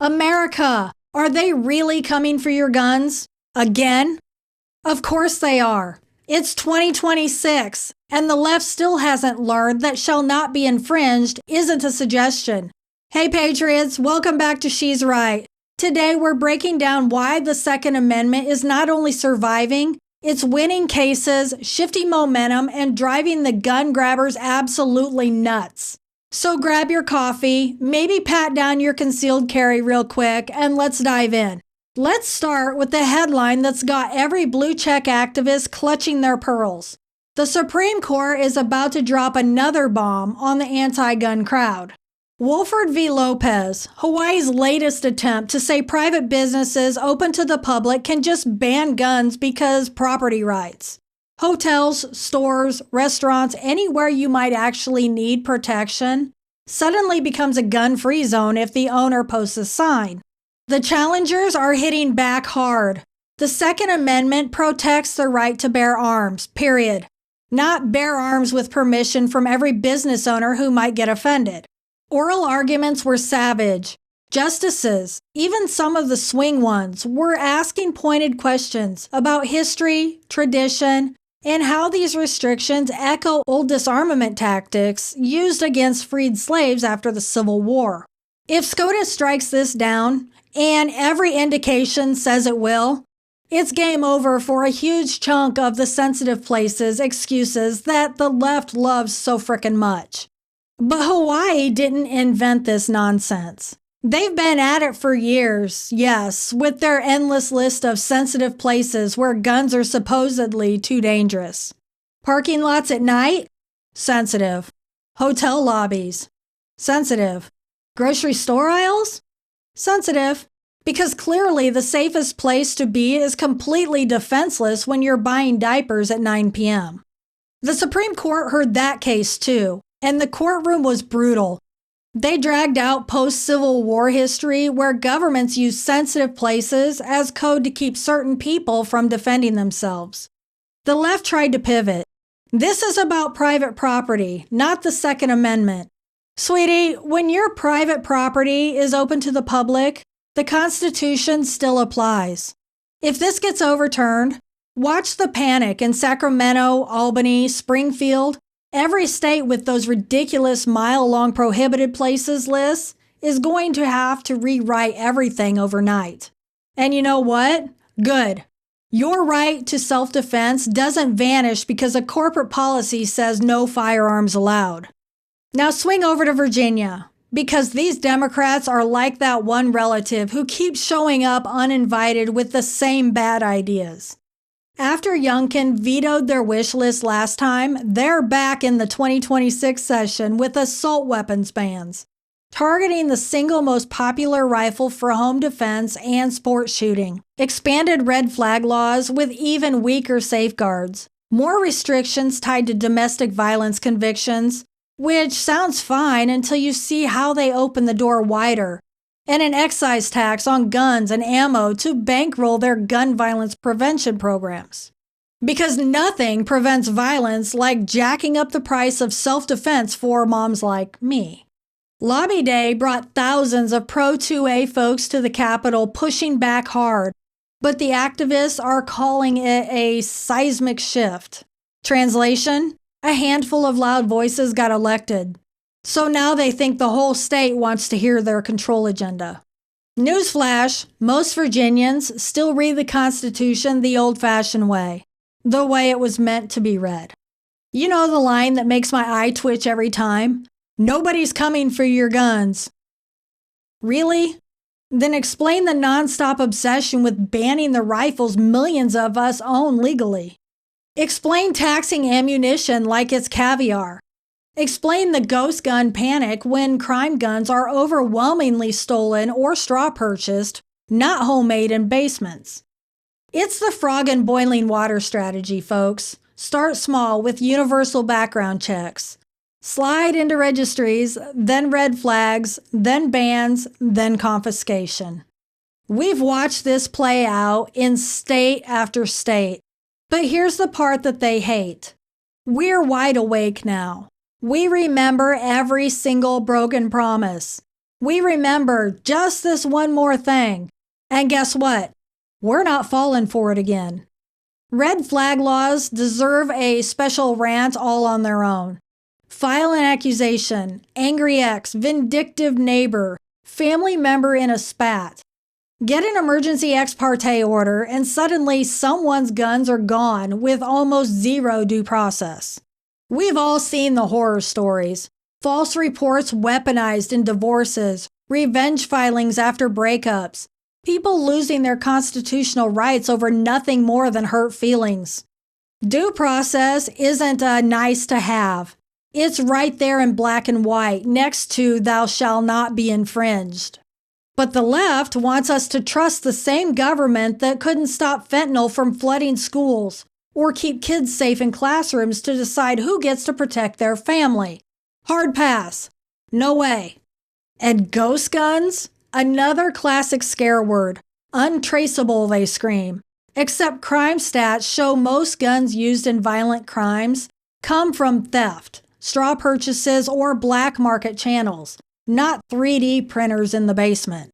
America, are they really coming for your guns? Again? Of course they are. It's 2026, and the left still hasn't learned that shall not be infringed isn't a suggestion. Hey Patriots, welcome back to She's Right. Today we're breaking down why the Second Amendment is not only surviving, it's winning cases, shifting momentum, and driving the gun grabbers absolutely nuts. So grab your coffee, maybe pat down your concealed carry real quick, and let's dive in. Let's start with the headline that's got every blue check activist clutching their pearls. The Supreme Court is about to drop another bomb on the anti-gun crowd. Wolford v. Lopez, Hawaii's latest attempt to say private businesses open to the public can just ban guns because property rights. Hotels, stores, restaurants, anywhere you might actually need protection, suddenly becomes a gun-free zone if the owner posts a sign. The challengers are hitting back hard. The Second Amendment protects the right to bear arms, period. Not bear arms with permission from every business owner who might get offended. Oral arguments were savage. Justices, even some of the swing ones, were asking pointed questions about history, tradition, and how these restrictions echo old disarmament tactics used against freed slaves after the Civil War. If SCOTUS strikes this down, and every indication says it will, it's game over for a huge chunk of the sensitive places excuses that the left loves so frickin' much. But Hawaii didn't invent this nonsense. They've been at it for years, yes, with their endless list of sensitive places where guns are supposedly too dangerous. Parking lots at night? Sensitive. Hotel lobbies? Sensitive. Grocery store aisles? Sensitive. Because clearly the safest place to be is completely defenseless when you're buying diapers at 9 p.m. The Supreme Court heard that case too, and the courtroom was brutal. They dragged out post-Civil War history where governments used sensitive places as code to keep certain people from defending themselves. The left tried to pivot. This is about private property, not the Second Amendment. Sweetie, when your private property is open to the public, the Constitution still applies. If this gets overturned, watch the panic in Sacramento, Albany, Springfield. Every state with those ridiculous mile-long prohibited places lists is going to have to rewrite everything overnight. And you know what? Good. Your right to self-defense doesn't vanish because a corporate policy says no firearms allowed. Now swing over to Virginia, because these Democrats are like that one relative who keeps showing up uninvited with the same bad ideas. After Youngkin vetoed their wish list last time, they're back in the 2026 session with assault weapons bans, targeting the single most popular rifle for home defense and sport shooting, expanded red flag laws with even weaker safeguards, more restrictions tied to domestic violence convictions, which sounds fine until you see how they open the door wider, and an excise tax on guns and ammo to bankroll their gun violence prevention programs. Because nothing prevents violence like jacking up the price of self-defense for moms like me. Lobby Day brought thousands of pro-2A folks to the Capitol pushing back hard, but the activists are calling it a seismic shift. Translation? A handful of loud voices got elected. So now they think the whole state wants to hear their control agenda. Newsflash, most Virginians still read the Constitution the old-fashioned way, the way it was meant to be read. You know the line that makes my eye twitch every time? Nobody's coming for your guns. Really? Then explain the nonstop obsession with banning the rifles millions of us own legally. Explain taxing ammunition like it's caviar. Explain the ghost gun panic when crime guns are overwhelmingly stolen or straw purchased, not homemade in basements. It's the frog in boiling water strategy, folks. Start small with universal background checks. Slide into registries, then red flags, then bans, then confiscation. We've watched this play out in state after state. But here's the part that they hate. We're wide awake now. We remember every single broken promise. We remember just this one more thing. And guess what? We're not falling for it again. Red flag laws deserve a special rant all on their own. File an accusation, angry ex, vindictive neighbor, family member in a spat. Get an emergency ex parte order and suddenly someone's guns are gone with almost zero due process. We've all seen the horror stories. False reports weaponized in divorces, revenge filings after breakups, people losing their constitutional rights over nothing more than hurt feelings. Due process isn't a nice to have. It's right there in black and white next to thou shalt not be infringed. But the left wants us to trust the same government that couldn't stop fentanyl from flooding schools or keep kids safe in classrooms to decide who gets to protect their family. Hard pass. No way. And ghost guns? Another classic scare word. Untraceable, they scream. Except crime stats show most guns used in violent crimes come from theft, straw purchases, or black market channels, not 3D printers in the basement.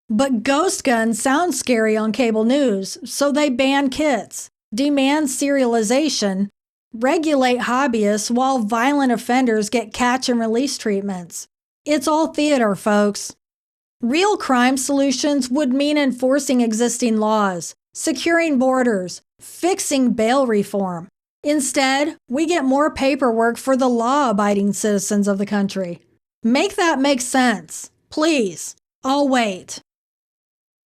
But ghost guns sound scary on cable news, so they ban kits, demand serialization, regulate hobbyists while violent offenders get catch and release treatments. It's all theater, folks. Real crime solutions would mean enforcing existing laws, securing borders, fixing bail reform. Instead, we get more paperwork for the law-abiding citizens of the country. Make that make sense. Please. I'll wait.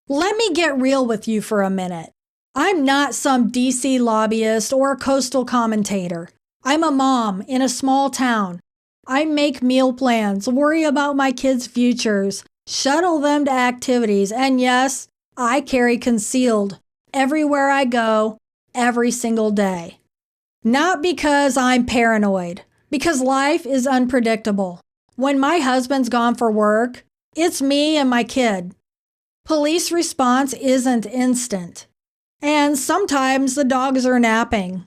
Let me get real with you for a minute. I'm not some DC lobbyist or coastal commentator. I'm a mom in a small town. I make meal plans, worry about my kids' futures, shuttle them to activities, and yes, I carry concealed everywhere I go, every single day. Not because I'm paranoid, because life is unpredictable. When my husband's gone for work, it's me and my kid. Police response isn't instant. And sometimes the dogs are napping.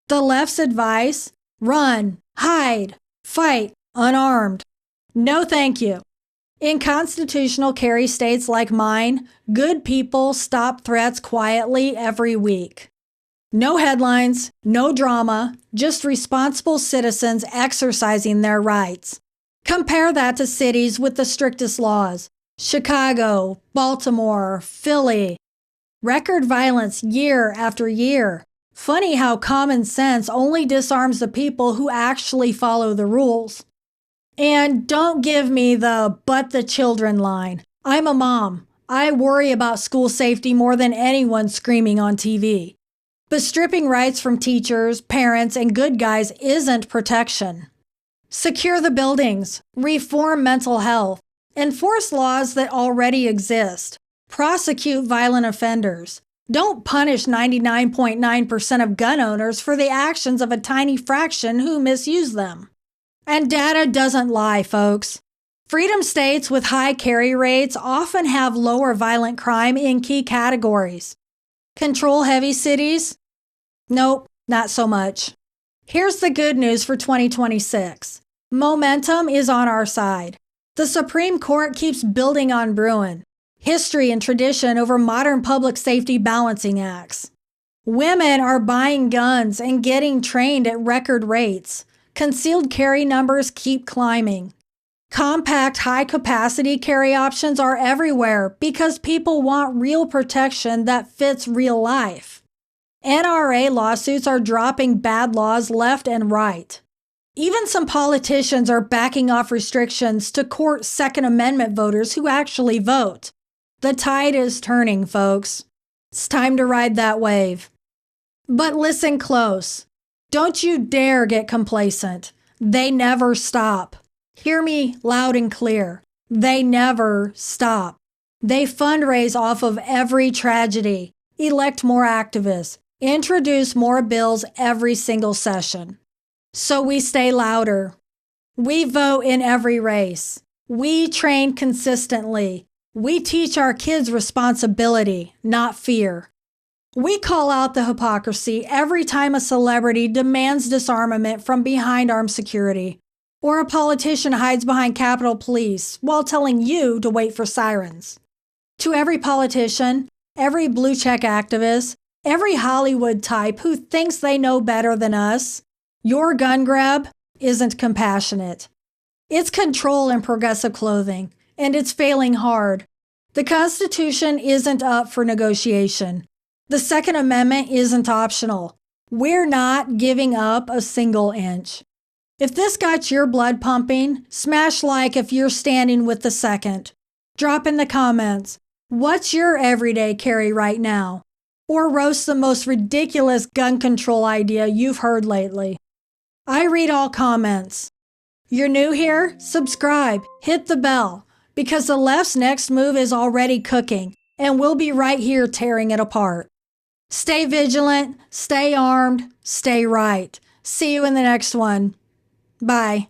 The left's advice? Run, hide, fight, unarmed. No thank you. In constitutional carry states like mine, good people stop threats quietly every week. No headlines, no drama, just responsible citizens exercising their rights. Compare that to cities with the strictest laws. Chicago, Baltimore, Philly. Record violence year after year. Funny how common sense only disarms the people who actually follow the rules. And don't give me the "but the children" line. I'm a mom. I worry about school safety more than anyone screaming on TV. But stripping rights from teachers, parents, and good guys isn't protection. Secure the buildings, reform mental health, enforce laws that already exist, prosecute violent offenders. Don't punish 99.9% of gun owners for the actions of a tiny fraction who misuse them. And data doesn't lie, folks. Freedom states with high carry rates often have lower violent crime in key categories. Control-heavy cities? Nope, not so much. Here's the good news for 2026. Momentum is on our side. The Supreme Court keeps building on Bruin. History and tradition over modern public safety balancing acts. Women are buying guns and getting trained at record rates. Concealed carry numbers keep climbing. Compact high-capacity carry options are everywhere because people want real protection that fits real life. NRA lawsuits are dropping bad laws left and right. Even some politicians are backing off restrictions to court Second Amendment voters who actually vote. The tide is turning, folks. It's time to ride that wave. But listen close. Don't you dare get complacent. They never stop. Hear me loud and clear. They never stop. They fundraise off of every tragedy, elect more activists, introduce more bills every single session. So we stay louder. We vote in every race. We train consistently. We teach our kids responsibility, not fear. We call out the hypocrisy every time a celebrity demands disarmament from behind armed security. or a politician hides behind Capitol Police while telling you to wait for sirens. To every politician, every blue check activist, every Hollywood type who thinks they know better than us, your gun grab isn't compassionate. It's control and progressive clothing, and it's failing hard. The Constitution isn't up for negotiation. The Second Amendment isn't optional. We're not giving up a single inch. If this got your blood pumping, smash like if you're standing with the second. Drop in the comments, what's your everyday carry right now? Or roast the most ridiculous gun control idea you've heard lately. I read all comments. You're new here? Subscribe, hit the bell, because the left's next move is already cooking, and we'll be right here tearing it apart. Stay vigilant, stay armed, stay right. See you in the next one. Bye.